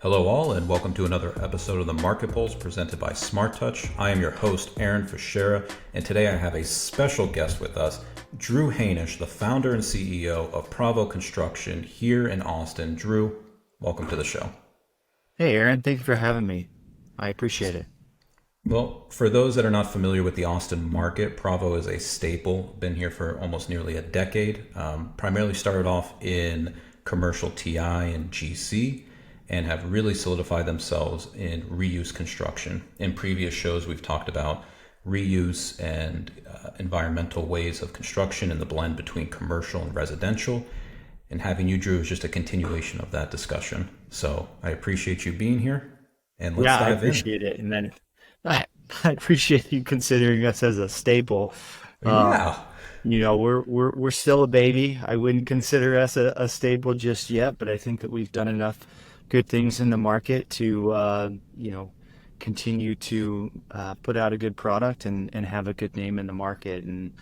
Hello all and welcome to another episode of the Market Pulse presented by Smart Touch. I am your host, Aaron Fichera, and today I have a special guest with us, Drew Hanish, the founder and CEO of Pravo Construction here in Austin. Drew, welcome to the show. Hey, Aaron, thank you for having me. I appreciate it. Well, for those that are not familiar with the Austin market, Pravo is a staple, been here for almost nearly a decade. Primarily started off in commercial TI and GC, and have really solidified themselves in reuse construction. In previous shows, we've talked about reuse and environmental ways of construction and the blend between commercial and residential. And having you, Drew, is just a continuation of that discussion. So I appreciate you being here, and let's Yeah, I dive in. appreciate it. And then I, I appreciate you considering us as a staple. Um, Yeah. we're still a baby. I wouldn't consider us a staple just yet, but I think that we've done enough good things in the market to continue to put out a good product and have a good name in the market. And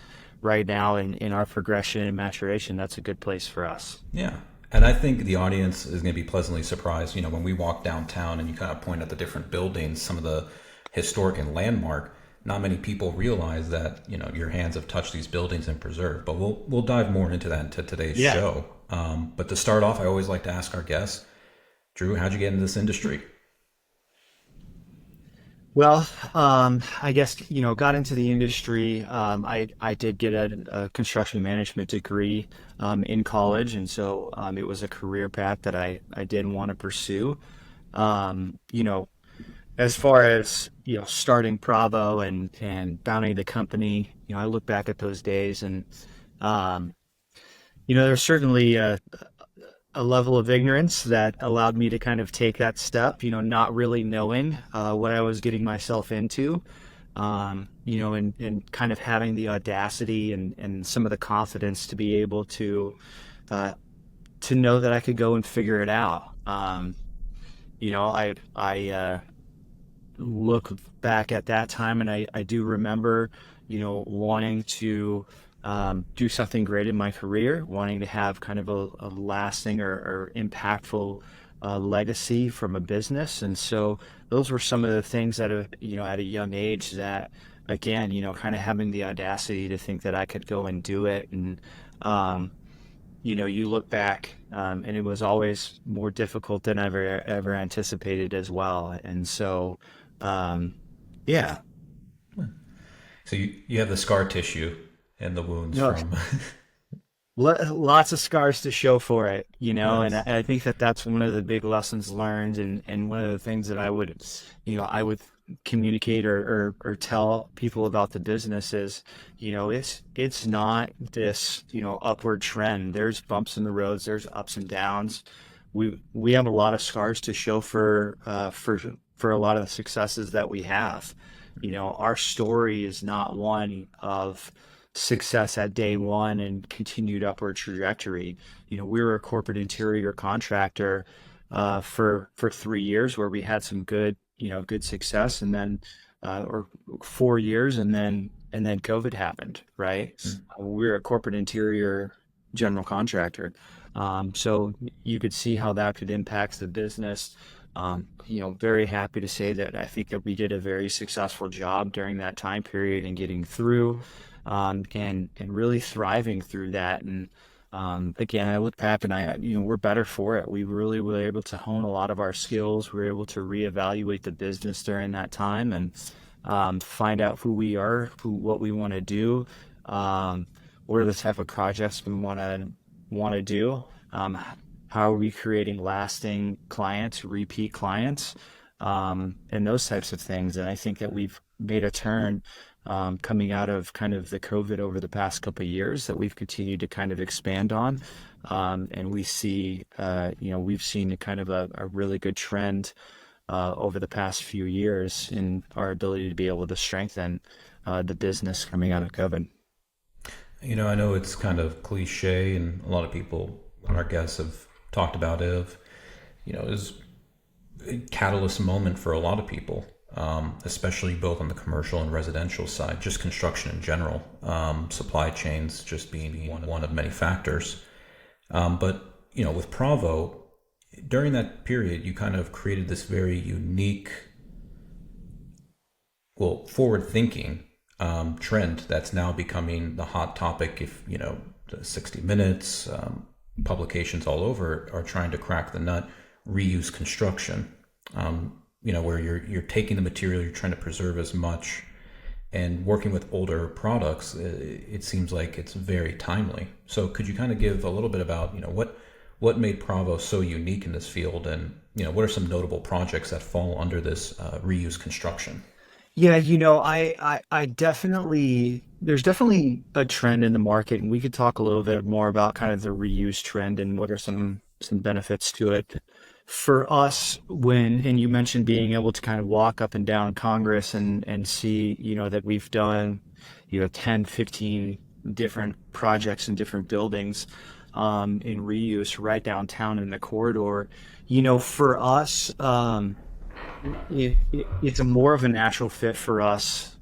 right now in our progression and maturation, that's a good place for us. Yeah. And I think the audience is going to be pleasantly surprised, when we walk downtown and you kind of point at the different buildings, some of the historic and landmark, not many people realize that, your hands have touched these buildings and preserved, but we'll dive more into that into today's Yeah. show. But to start off, I always like to ask our guests, Drew, how'd you get into this industry? Well, I guess, got into the industry. I did get a construction management degree in college, and so it was a career path that I did want to pursue. Um, you know, as far as, starting Bravo and founding the company, I look back at those days and, um, there's certainly a level of ignorance that allowed me to kind of take that step, not really knowing what I was getting myself into, and kind of having the audacity and some of the confidence to be able uh, to know that I could go and figure it out. I look back at that time and I do remember, wanting to do something great in my career, wanting to have kind of a lasting or impactful legacy from a business. And so those were some of the things that, at a young age that, again, kind of having the audacity to think that I could go and do it. And, you look back and it was always more difficult than ever anticipated as well. And so, yeah. So you have the scar tissue and the wounds No, from. lots of scars to show for it, and Nice. I think that that's one of the big lessons learned, and one of the things that I would communicate or tell people about the business is, it's not this, upward trend. There's bumps in the roads, there's ups and downs. We have a lot of scars to show for a lot of the successes that we have. Our story is not one of success at day one and continued upward trajectory. We were a corporate interior contractor for 3 years where we had some good success, and then or 4 years, and then COVID happened, right? We were a corporate interior general contractor, so you could see how that could impact the business. Very happy to say that I think that we did a very successful job during that time period and getting through, and really thriving through that. And again, I look back and we're better for it. We really were able to hone a lot of our skills. We were able to reevaluate the business during that time and find out who we are, what we want to do, what are the type of projects we want to do. How are we creating lasting clients, repeat clients, and those types of things. And I think that we've made a turn coming out of kind of the COVID over the past couple of years that we've continued to kind of expand on. And we've seen a kind of a really good trend over the past few years in our ability to be able to strengthen the business coming out of COVID. I know it's kind of cliche, and a lot of people, our guests, have talked about it. Is a catalyst moment for a lot of people, especially both on the commercial and residential side, just construction in general, supply chains just being one of many factors. But with Pravo, during that period, you kind of created this very unique, well, forward-thinking trend that's now becoming the hot topic. If you know, the 60 Minutes, publications all over are trying to crack the nut. Reuse construction. You know, where you're taking the material, you're trying to preserve as much, and working with older products. It seems like it's very timely. So, could you kind of give a little bit about what made Pravo so unique in this field, and what are some notable projects that fall under this reuse construction? Yeah, I definitely, there's definitely a trend in the market, and we could talk a little bit more about kind of the reuse trend and what are some benefits to it. For us, and you mentioned being able to kind of walk up and down Congress and see, that we've done, 10, 15 different projects in different buildings in reuse right downtown in the corridor. For us, it's a more of a natural fit for us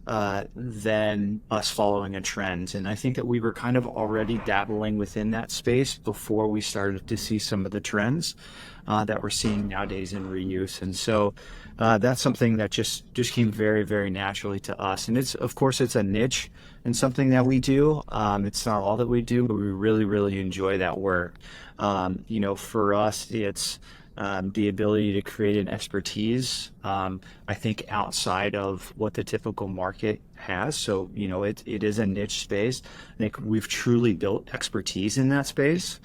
than us following a trend. And I think that we were kind of already dabbling within that space before we started to see some of the trends that we're seeing nowadays in reuse. And so that's something that just came very, very naturally to us. And of course, it's a niche and something that we do. It's not all that we do, but we really, really enjoy that work. For us, it's the ability to create an expertise, I think outside of what the typical market has. So, it is a niche space. I think we've truly built expertise in that space.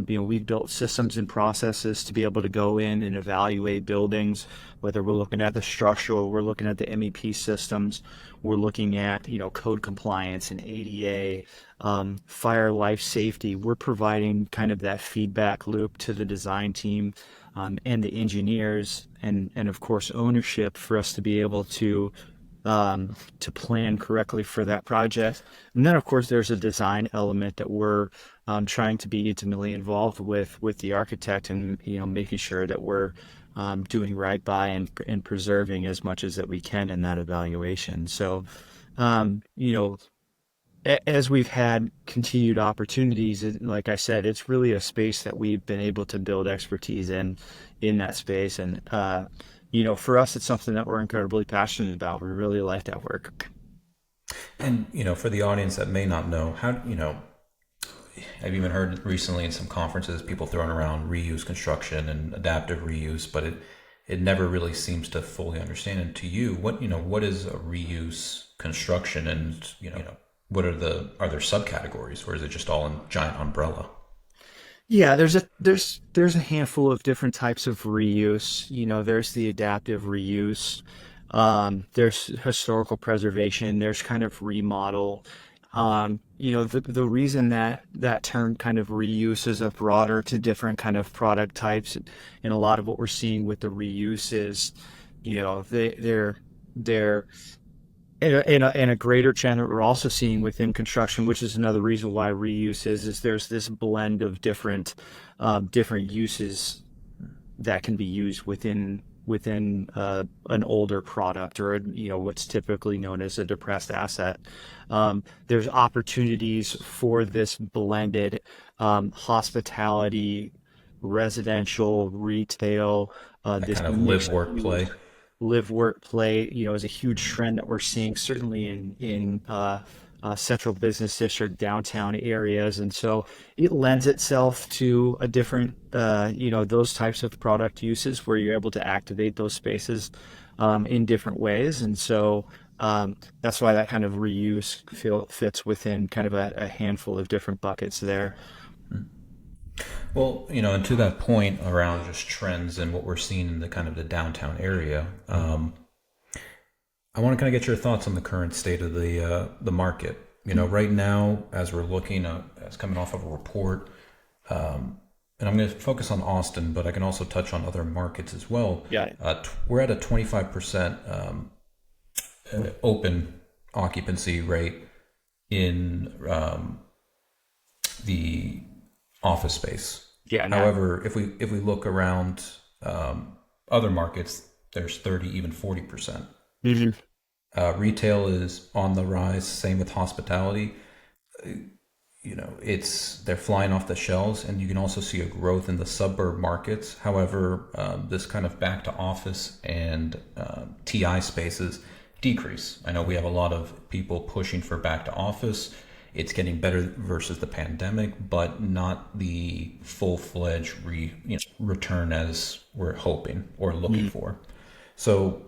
We've built systems and processes to be able to go in and evaluate buildings, whether we're looking at the structural, we're looking at the MEP systems, we're looking at, code compliance and ADA, fire life safety. We're providing kind of that feedback loop to the design team, and the engineers, and of course ownership for us to be able to plan correctly for that project. And then of course there's a design element that we're trying to be intimately involved with the architect, and making sure that we're doing right by and preserving as much as that we can in that evaluation. So um, you know as we've had continued opportunities, like I said, it's really a space that we've been able to build expertise in that space. And, for us, it's something that we're incredibly passionate about. We really like that work. And for the audience that may not know, how I've even heard recently in some conferences people throwing around reuse construction and adaptive reuse, but it never really seems to fully understand. And to you, what is a reuse construction, and what are there subcategories, or is it just all in giant umbrella? Yeah, there's a handful of different types of reuse. There's the adaptive reuse. There's historical preservation. There's kind of remodel. The reason that term kind of reuse is a broader to different kind of product types, and a lot of what we're seeing with the reuse is, they're in a greater trend that we're also seeing within construction, which is another reason why reuse is there's this blend of different uses that can be used within an older product, or what's typically known as a depressed asset. There's opportunities for this blended hospitality, residential, retail, That this kind of live mixed work play. use live work play, is a huge trend that we're seeing certainly in central business district downtown areas. And so it lends itself to a different those types of product uses where you're able to activate those spaces in different ways. And so that's why that kind of fits within kind of a handful of different buckets there. Well, and to that point around just trends and what we're seeing in the kind of the downtown area, I want to kind of get your thoughts on the current state of the market. Right now, as we're looking as coming off of a report, and I'm going to focus on Austin, but I can also touch on other markets as well. Yeah. We're at a 25% open occupancy rate in the office space. Yeah. However, if we look around other markets, there's 30, even 40%. Retail is on the rise. Same with hospitality. they're flying off the shelves, and you can also see a growth in the suburb markets. However, this kind of back to office and TI spaces decrease. I know we have a lot of people pushing for back to office. It's getting better versus the pandemic, but not the full-fledged return as we're hoping or looking for. So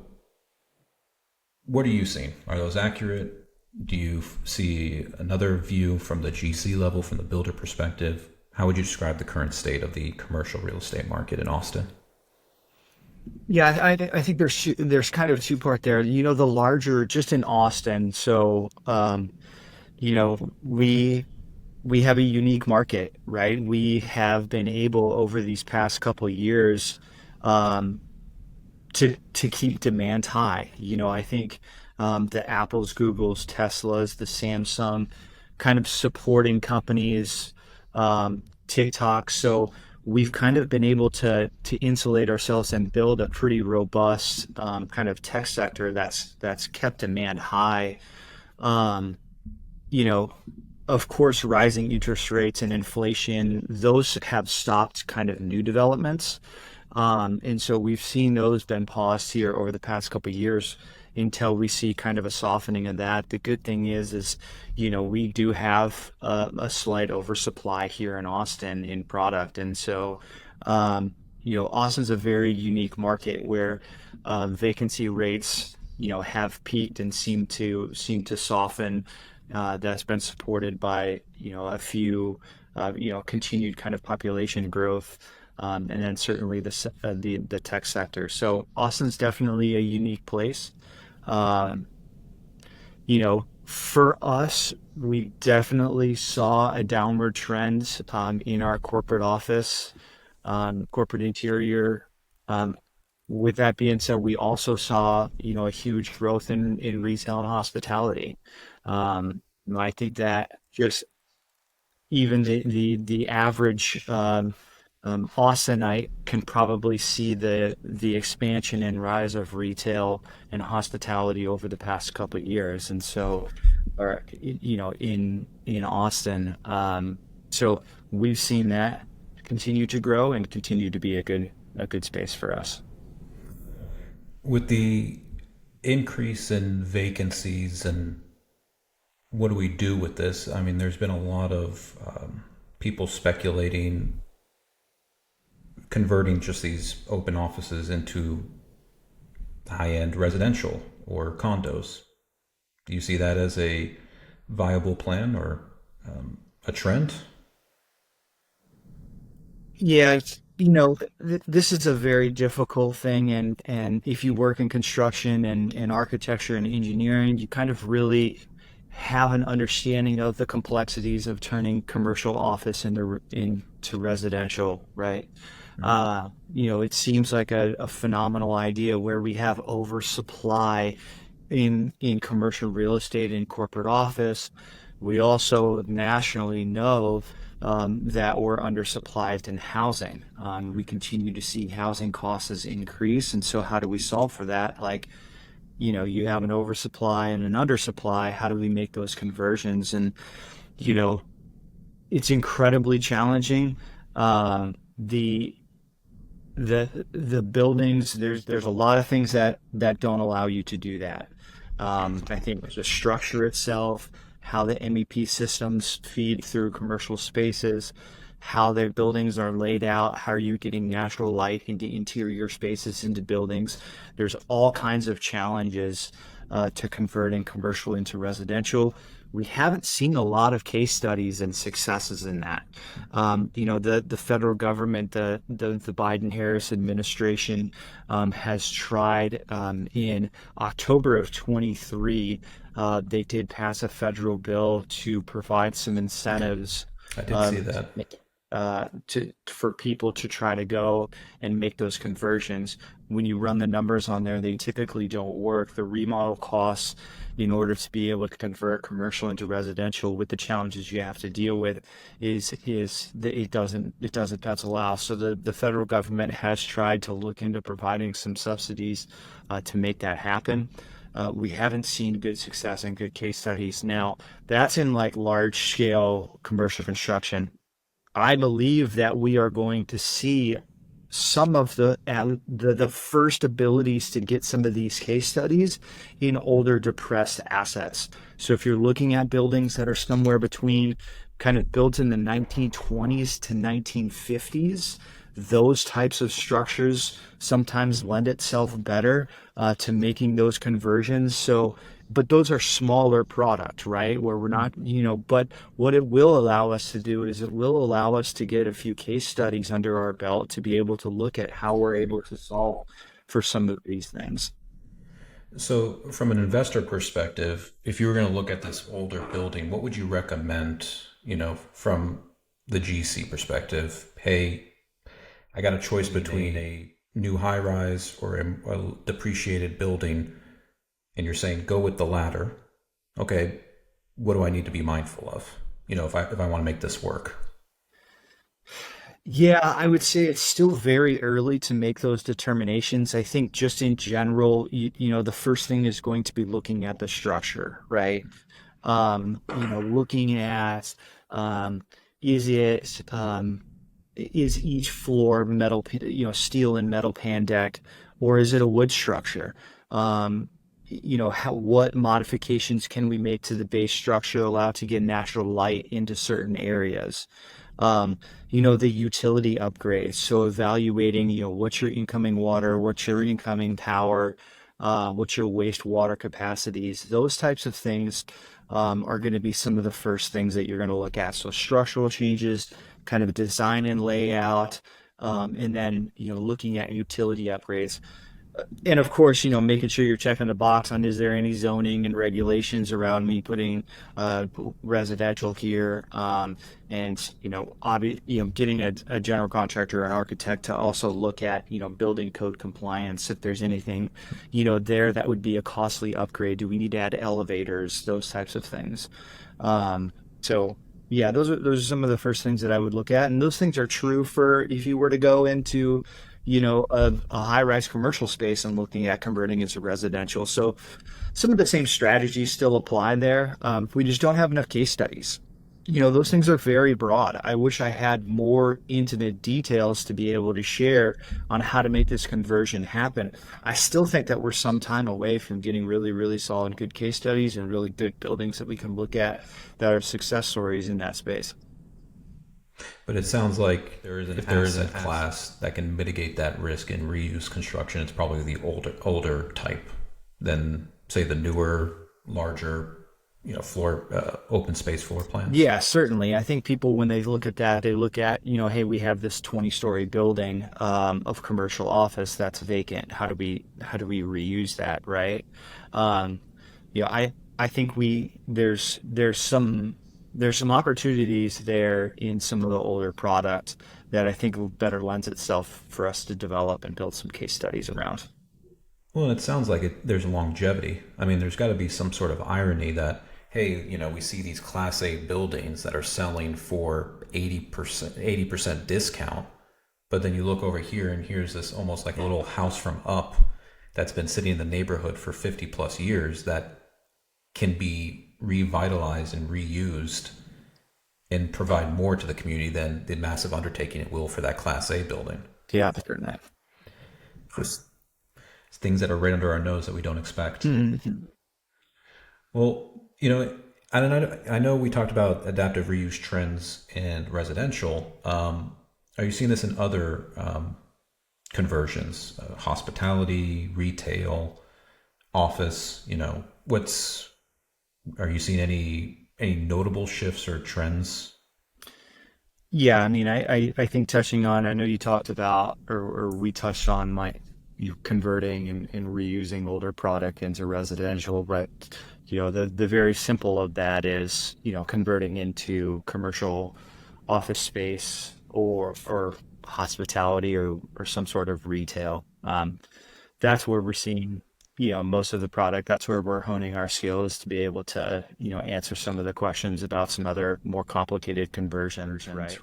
what are you seeing? Are those accurate? Do you see another view from the GC level, from the builder perspective? How would you describe the current state of the commercial real estate market in Austin? Yeah, I think there's kind of a two part there. The larger, just in Austin. So, you know, we have a unique market, right? We have been able over these past couple of years um, to keep demand high. I think the Apples, Googles, Teslas, the Samsung kind of supporting companies, TikTok. So we've kind of been able to insulate ourselves and build a pretty robust kind of tech sector that's kept demand high. Um, you know, of course, rising interest rates and inflation, those have stopped kind of new developments. And so we've seen those been paused here over the past couple of years until we see kind of a softening of that. The good thing is, we do have a slight oversupply here in Austin in product. And so, Austin's a very unique market where vacancy rates, have peaked and seem to soften. That's been supported by, a few, continued kind of population growth. And then certainly the tech sector. So Austin's definitely a unique place. Um, for us, we definitely saw a downward trend in our corporate office, corporate interior. Um, with that being said, we also saw, a huge growth in retail and hospitality. I think that just even the average Austinite can probably see the expansion and rise of retail and hospitality over the past couple of years, and so, or in Austin, so we've seen that continue to grow and continue to be a good space for us. With the increase in vacancies, and what do we do with this? I mean, there's been a lot of people speculating converting just these open offices into high-end residential or condos. Do you see that as a viable plan or a trend? Yeah, this is a very difficult thing, and if you work in construction and architecture and engineering, you kind of really have an understanding of the complexities of turning commercial office into residential, right? It seems like a phenomenal idea where we have oversupply in commercial real estate and corporate office. We also nationally know that we're undersupplied in housing. We continue to see housing costs increase, and so how do we solve for that? Like, you have an oversupply and an undersupply. How do we make those conversions? And you know, it's incredibly challenging. The the buildings, there's a lot of things that don't allow you to do that. I think the structure itself, how the MEP systems feed through commercial spaces, how their buildings are laid out, how are you getting natural light into interior spaces into buildings. There's all kinds of challenges to converting commercial into residential. We haven't seen a lot of case studies and successes in that. The federal government, the Biden-Harris administration has tried in October of 23. They did pass a federal bill to provide some incentives I did see that. for people to try to go and make those conversions. When you run the numbers on there, they typically don't work. The remodel costs in order to be able to convert commercial into residential with the challenges you have to deal with is that it doesn't pencil out. So the federal government has tried to look into providing some subsidies to make that happen. We haven't seen good success and good case studies. Now, that's in like large scale commercial construction. I believe that we are going to see some of the first abilities to get some of these case studies in older depressed assets. So if you're looking at buildings that are somewhere between kind of built in the 1920s to 1950s, those types of structures sometimes lend itself better to making those conversions. So, but those are smaller product, right? Where we're not, but what it will allow us to do is it will allow us to get a few case studies under our belt to be able to look at how we're able to solve for some of these things. So, from an investor perspective, if you were going to look at this older building, what would you recommend, from the GC perspective? Hey, I got a choice between a new high rise or a depreciated building, and you're saying go with the latter. Okay, what do I need to be mindful of? If I want to make this work. Yeah, I would say it's still very early to make those determinations. I think just in general, the first thing is going to be looking at the structure, right? Looking at um, is it is each floor metal, steel and metal pan decked, or is it a wood structure? What modifications can we make to the base structure allow to get natural light into certain areas? The utility upgrades. So evaluating, what's your incoming water, what's your incoming power, what's your wastewater capacities. Those types of things are going to be some of the first things that you're going to look at. So structural changes, kind of design and layout, and then, looking at utility upgrades. And of course, making sure you're checking the box on is there any zoning and regulations around me putting residential here, and getting a general contractor or an architect to also look at building code compliance if there's anything there that would be a costly upgrade. Do we need to add elevators? Those types of things. So yeah, those are some of the first things that I would look at, and those things are true for if you were to go into a high-rise commercial space and looking at converting into residential. So some of the same strategies still apply there. We just don't have enough case studies. Those things are very broad. I wish I had more intimate details to be able to share on how to make this conversion happen. I still think that we're some time away from getting really, really solid, good case studies and really good buildings that we can look at that are success stories in that space. But it sounds like if there is a class that can mitigate that risk in reuse construction, it's probably the older type than say the newer, larger, floor open space floor plans. Yeah, certainly. I think people, when they look at that, they look at, hey, we have this 20-story building of commercial office that's vacant. How do we reuse that, right? Um, I think there's some opportunities there in some of the older product that I think better lends itself for us to develop and build some case studies around. Well, it sounds like there's longevity. I mean, there's got to be some sort of irony that, hey, we see these Class A buildings that are selling for 80% discount, but then you look over here and here's this almost like a little house from up that's been sitting in the neighborhood for 50 plus years that can be revitalized and reused and provide more to the community than the massive undertaking it will for that Class A building. Yeah, better than that. Just things that are right under our nose that we don't expect. Mhm. Well, I know we talked about adaptive reuse trends in residential. Are you seeing this in other conversions, hospitality, retail, office? Are you seeing any notable shifts or trends? Yeah, I mean, I think touching on, I know you talked about, or we touched on you converting and reusing older product into residential, but the very simple of that is, converting into commercial office space or hospitality or some sort of retail. That's where we're seeing most of the product. That's where we're honing our skills to be able to, answer some of the questions about some other more complicated conversions, right?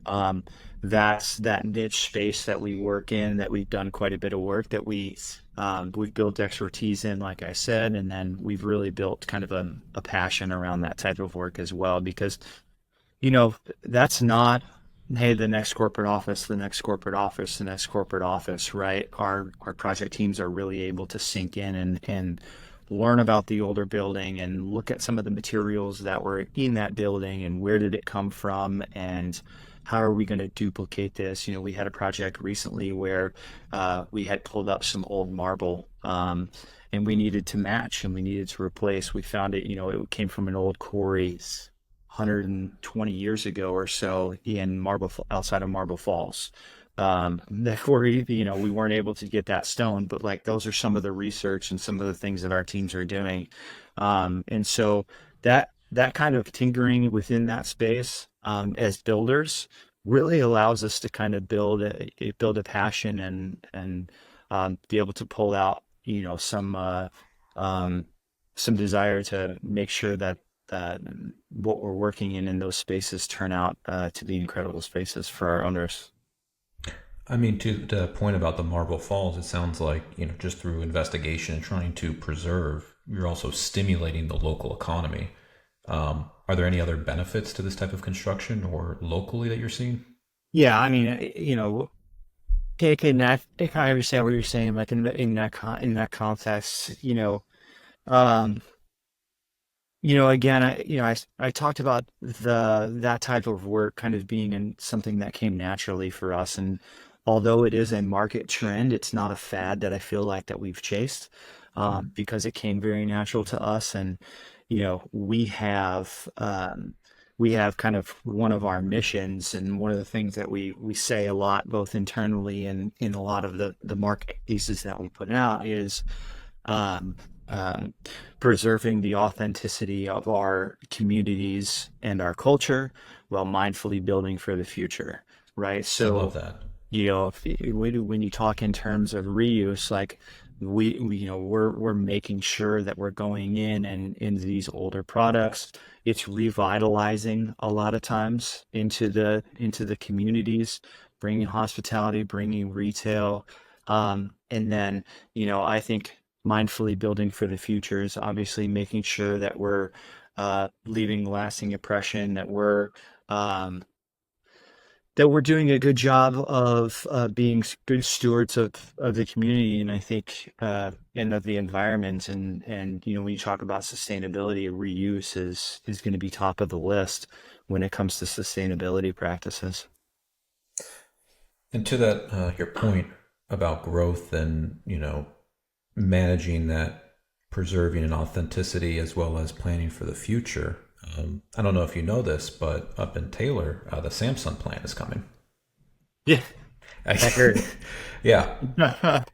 Um, that's that niche space that we work in, that we've done quite a bit of work, that we've built expertise in, like I said, and then we've really built kind of a passion around that type of work as well, because that's not, hey, the next corporate office, the next corporate office, the next corporate office, right? Our project teams are really able to sink in and learn about the older building and look at some of the materials that were in that building and where did it come from and how are we going to duplicate this? We had a project recently where we had pulled up some old marble, and we needed to match and we needed to replace. We found it, it came from an old quarry 120 years ago or so in outside of Marble Falls. That quarry, we weren't able to get that stone, but like those are some of the research and some of the things that our teams are doing. And so that kind of tinkering within that space, as builders, really allows us to kind of build a passion and be able to pull out, some desire to make sure that what we're working in those spaces turn out to be incredible spaces for our owners. I mean, to the point about the Marble Falls, it sounds like, just through investigation and trying to preserve, you're also stimulating the local economy. Are there any other benefits to this type of construction or locally that you're seeing? Yeah, I mean, take I understand what you're saying, like in that context, um, again, I talked about that type of work kind of being in something that came naturally for us, and although it is a market trend, it's not a fad that I feel like that we've chased, because it came very natural to us, and we have kind of one of our missions, and one of the things that we say a lot, both internally and in a lot of the market pieces that we put out, is um, um, preserving the authenticity of our communities and our culture while mindfully building for the future, right? I love So, that. when you talk in terms of reuse, like we're making sure that we're going in and into these older products. It's revitalizing a lot of times into the communities, bringing hospitality, bringing retail, and then I think mindfully building for the future is obviously making sure that we're leaving lasting impression, um, that we're doing a good job of being good stewards of the community, and I think and of the environment, and when you talk about sustainability, reuse is going to be top of the list when it comes to sustainability practices. And to that, your point about growth and, managing that, preserving an authenticity as well as planning for the future. I don't know if you know this, but up in Taylor, the Samsung plant is coming. Yeah, I heard. Yeah, I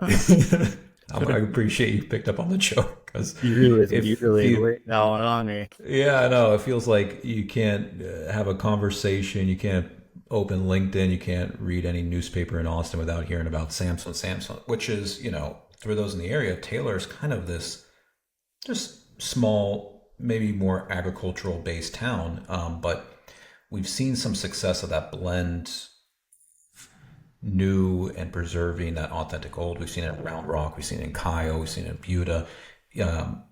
appreciate you picked up on the joke because You if really you, wait now on me. yeah, I know it feels like you can't have a conversation, you can't open LinkedIn, you can't read any newspaper in Austin without hearing about Samsung, which is, for those in the area, Taylor is kind of this just small, maybe more agricultural based town. But we've seen some success of that blend, new and preserving that authentic old. We've seen it in Round Rock, we've seen it in Kyle, we've seen it in Buda. Um,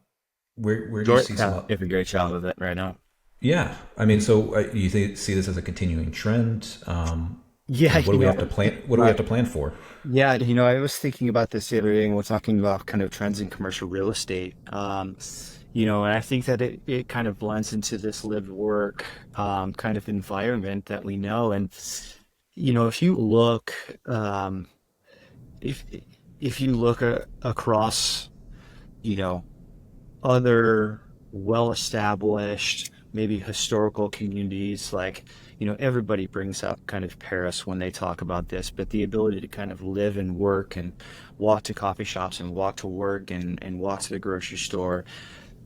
where do you see some? Georgetown did a great job of it right now. Yeah, I mean, so see this as a continuing trend? Yeah, What do we have to plan? What do we uh, have to plan for? yeah, I was thinking about this the other day, and we're talking about kind of trends in commercial real estate. And I think that it kind of blends into this lived work kind of environment that we know. And if you look, if if you look across, you know, other well-established, maybe historical communities, like, everybody brings up kind of Paris when they talk about this, but the ability to kind of live and work and walk to coffee shops and walk to work and walk to the grocery store,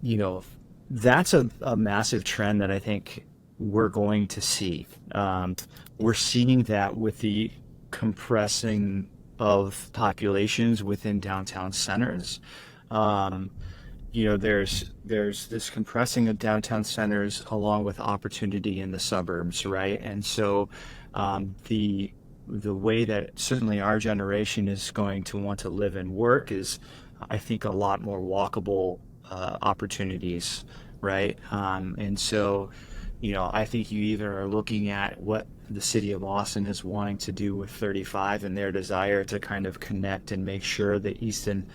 you know, that's a massive trend that I think we're going to see. We're seeing that with the compressing of populations within downtown centers. Um, there's this compressing of downtown centers along with opportunity in the suburbs, right? And so the way that certainly our generation is going to want to live and work is, I think, a lot more walkable opportunities, right? And so, I think you either are looking at what the city of Austin is wanting to do with 35 and their desire to kind of connect and make sure the east and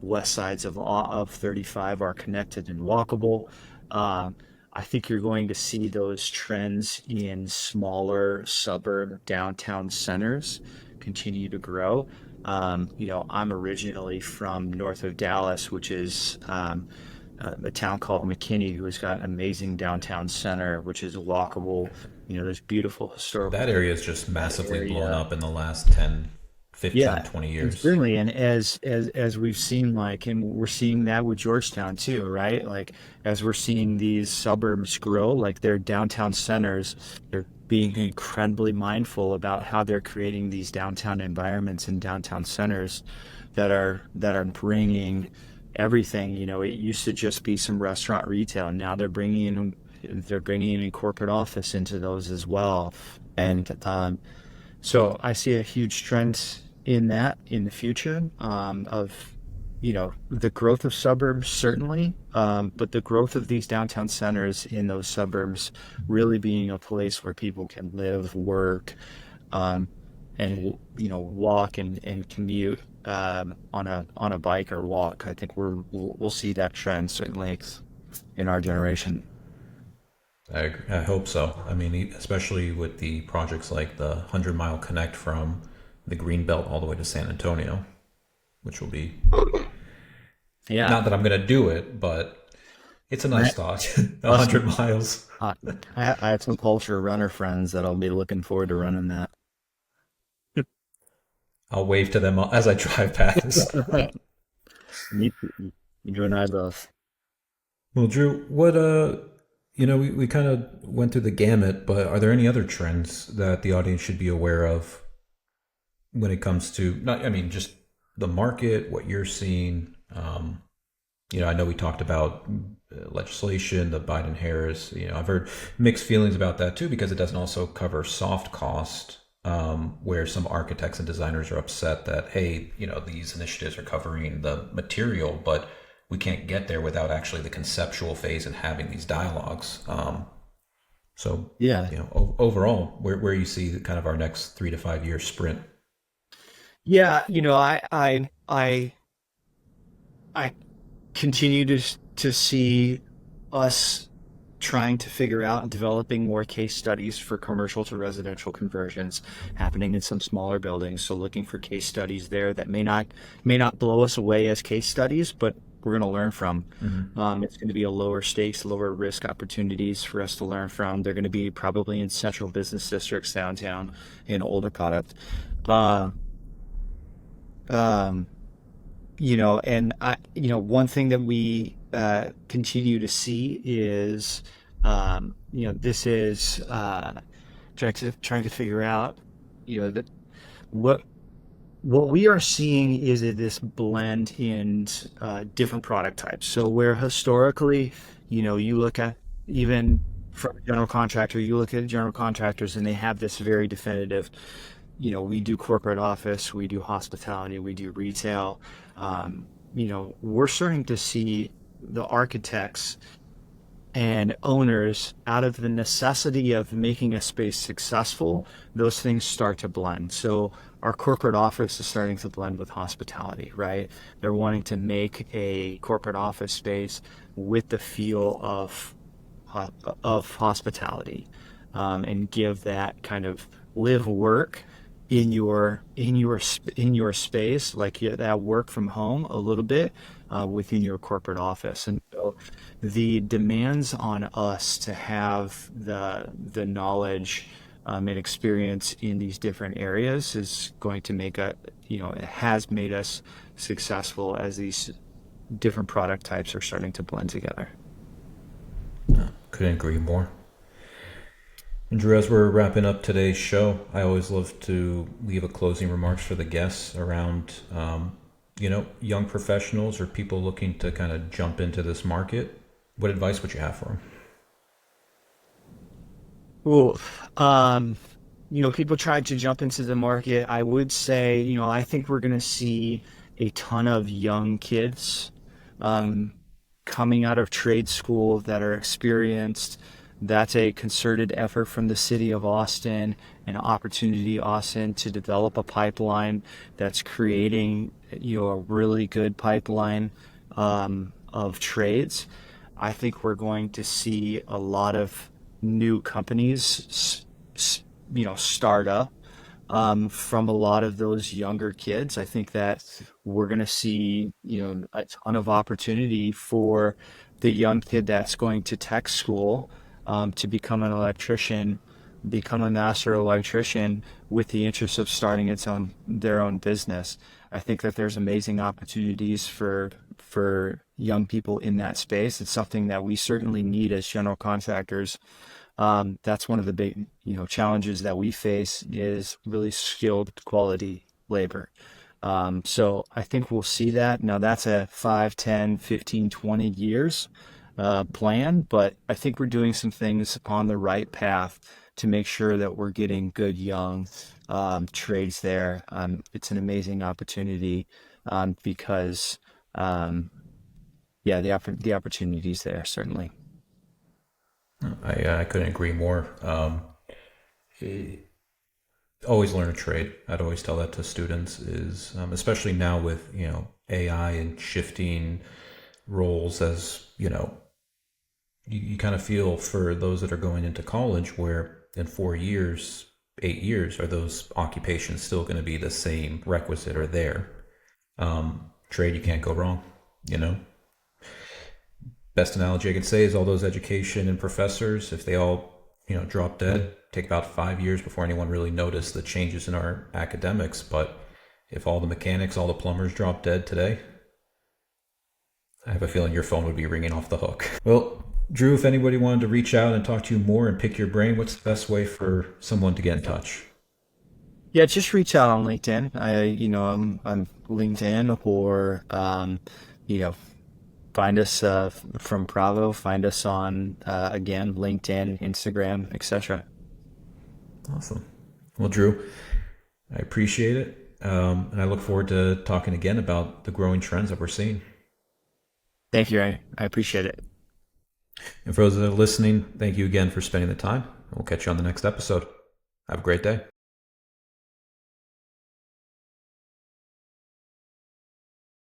west sides of 35 are connected and walkable. Uh, I think you're going to see those trends in smaller suburb downtown centers continue to grow. I'm originally from north of Dallas, which is a town called McKinney, who has got an amazing downtown center, which is walkable. There's beautiful historical That area is just that massively blown area. up in the last 10, 15, Yeah, 20 and years. certainly, and as we've seen, like, and we're seeing that with Georgetown too, right? Like, as we're seeing these suburbs grow, like their downtown centers, they're being incredibly mindful about how they're creating these downtown environments and downtown centers that are bringing everything. It used to just be some restaurant retail, and now they're bringing in corporate office into those as well, and so I see a huge trend in that in the future, of the growth of suburbs certainly, but the growth of these downtown centers in those suburbs really being a place where people can live, work, um, and walk and commute, on a bike or walk. I think we'll see that trend certainly in our generation. I hope so. I mean, especially with the projects like the 100-mile connect from the Greenbelt all the way to San Antonio, which will be, Yeah. not that I'm going to do it, but it's a I, nice thought. Trust me. 100 miles. Uh, I have some culture runner friends that'll be looking forward to running that. I'll wave to them as I drive past. You, you and I both. Well, Drew, we kind of went through the gamut, but are there any other trends that the audience should be aware of when it comes to, not, I mean, just the market, what you're seeing? I know we talked about legislation, the Biden Harris. I've heard mixed feelings about that too because it doesn't also cover soft cost, where some architects and designers are upset that, hey, these initiatives are covering the material, but we can't get there without actually the conceptual phase and having these dialogues. So, Yeah. overall, where you see kind of our next 3 to 5 year sprint. Yeah. I continue to see us trying to figure out and developing more case studies for commercial to residential conversions happening in some smaller buildings. So looking for case studies there that may not blow us away as case studies, but we're going to learn from. It's going to be a lower stakes, lower risk opportunities for us to learn from. They're going to be probably in central business districts downtown in older product. Uh, um, and one thing that we continue to see is, this is trying to figure out, that what what we are seeing is this blend in different product types. So where historically, you look at, even from a general contractor, you look at general contractors and they have this very definitive, we do corporate office, we do hospitality, we do retail. We're starting to see the architects and owners, out of the necessity of making a space successful, those things start to blend. So our corporate office is starting to blend with hospitality, right? They're wanting to make a corporate office space with the feel of hospitality, and give that kind of live work in your space, like that work from home a little bit, within your corporate office. And so the demands on us to have the knowledge, and experience in these different areas is going to it has made us successful as these different product types are starting to blend together. Couldn't agree more. And Drew, as we're wrapping up today's show, I always love to leave a closing remarks for the guests around, young professionals or people looking to kind of jump into this market, what advice would you have for them? Cool. People trying to jump into the market. I would say, I think we're going to see a ton of young kids um, coming out of trade school that are experienced. That's a concerted effort from the city of Austin, an opportunity, Austin, to develop a pipeline that's creating, a really good pipeline of trades. I think we're going to see a lot of new companies, start up from a lot of those younger kids. I think that we're going to see, a ton of opportunity for the young kid that's going to tech school to become an electrician, become a master electrician with the interest of starting their own business. I think that there's amazing opportunities for young people in that space. It's something that we certainly need as general contractors. That's one of the big, challenges that we face is really skilled quality labor. So I think we'll see that. Now that's a 5, 10, 15, 20 years plan, but I think we're doing some things on the right path to make sure that we're getting good young trades there. It's an amazing opportunity because, yeah, the opportunities there, certainly. I couldn't agree more. Always learn a trade. I'd always tell that to students is, especially now with, AI and shifting roles as, you kind of feel for those that are going into college where in 4 years, 8 years, are those occupations still going to be the same requisite or there? Trade, you can't go wrong, you know? Best analogy I could say is all those education and professors, if they all, drop dead, take about 5 years before anyone really noticed the changes in our academics. But if all the mechanics, all the plumbers drop dead today, I have a feeling your phone would be ringing off the hook. Well, Drew, if anybody wanted to reach out and talk to you more and pick your brain, what's the best way for someone to get in touch? Yeah, just reach out on LinkedIn. I'm LinkedIn or, you know, find us from Pravo. Find us on again LinkedIn, Instagram, etc. Awesome. Well, Drew, I appreciate it. And I look forward to talking again about the growing trends that we're seeing. Thank you. I appreciate it. And for those that are listening, thank you again for spending the time. We'll catch you on the next episode. Have a great day.